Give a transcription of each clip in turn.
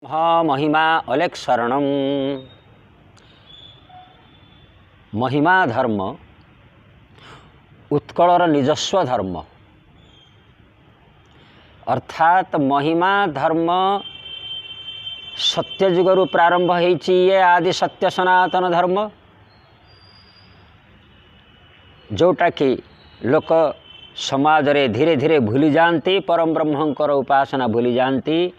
महिमा अलेख शरणम। महिमा धर्म उत्कलर निजस्व धर्म, अर्थात महिमा धर्म सत्य जुगरु प्रारंभ होइछि। ये आदि सत्य सनातन धर्म जोटा कि लोक समाज रे धीरे धीरे भूली जाती, परम ब्रह्मंकर उपासना भूली जाती।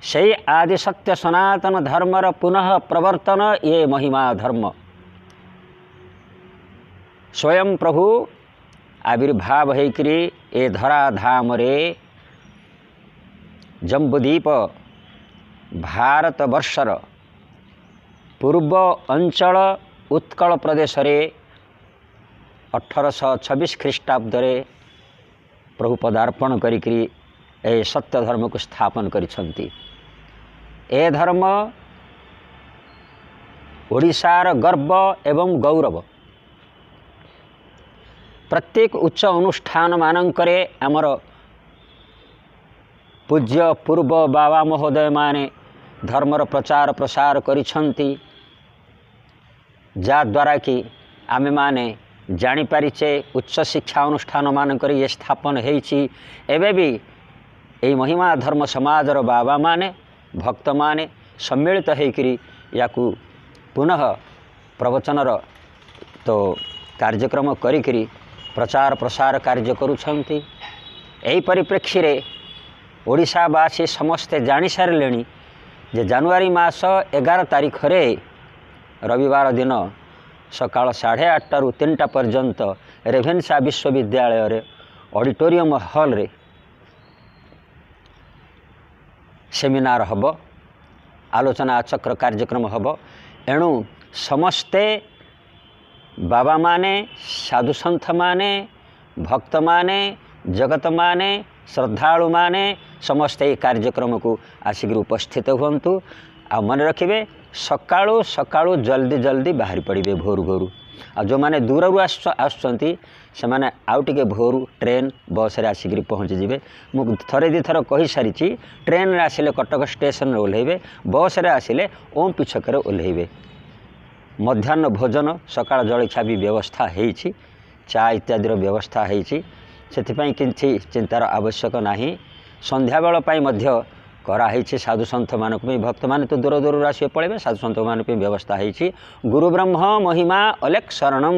से आदि सत्य सनातन धर्मर पुनः प्रवर्तन ये महिमा धर्म। स्वयं प्रभु आविर्भाव होइकरी ए धराधाम रे जम्बूद्वीप भारत वर्षर पूर्व अंचल उत्कल प्रदेश रे 1826 ख्रीष्टाब्द रे प्रभु पदार्पण करिकरी ए सत्य धर्म को स्थापन करिसंती। ए धर्म ओडिशार गर्व एवं गौरव। प्रत्येक उच्च अनुष्ठान मानकरे आमर पूज्य पूर्व बाबा महोदय माने धर्मर प्रचार प्रसार करिसंती, जा द्वारा कि आमे माने जानी पारिचे उच्च शिक्षा अनुष्ठान मानकरे ये स्थापन हेइछि। एबे भी एई महिमा धर्म समाजर बाबा माने भक्त माने सम्मिलित होइकरी याकू पुनः प्रवचनर तो कार्यक्रम करिकरी प्रचार प्रसार कार्य करुछंती। एही परिप्रेक्षी रे ओडिशावासी समस्ते जानी सारिलेनी जे जनवरी मास 11 तारिख रे रविवार दिन सकाळ 8:30 रु 3टा पर्यंत रेभेन्सा विश्वविद्यालय रे ऑडिटोरियम हॉल रे सेमिनार हब, आलोचना चक्र कार्यक्रम हब। एणु समस्ते बाबा माने, साधु संत माने, भक्त माने, जगत माने, श्रद्धालु माने समस्ते कार्यक्रम को आसिक उपस्थित हुंतु। आ मन रखिबे सकाळु सकाळु जल्दी जल्दी बाहरी पड़िबे भोरु भोरु। आ जो माने दूररु आसुचंती से माने आउ टिके भोरु ट्रेन बस रे आसिक पहुँची जिवे। मु थरे दी थर कहि सारिछि, ट्रेन रे आसिले कटक स्टेशन रे ओल्हेबे, बस रे आसिले ओम पिछक रे ओल्हेबे। मध्याह्न भोजन सकाळ जलखिया भी व्यवस्था हेइछि, चा इत्यादिर व्यवस्था हेइछि, सेथिपई किछि चिंतार आवश्यक नाही। संध्या बेल पई मध्य करा हेइछि। साधु संत मानक भी, भक्त माने तो दूर दूर आसी पळेबे, साधु संत मानक भी व्यवस्था हेइछि। गुरु ब्रह्म महिमा अलेख शरणम।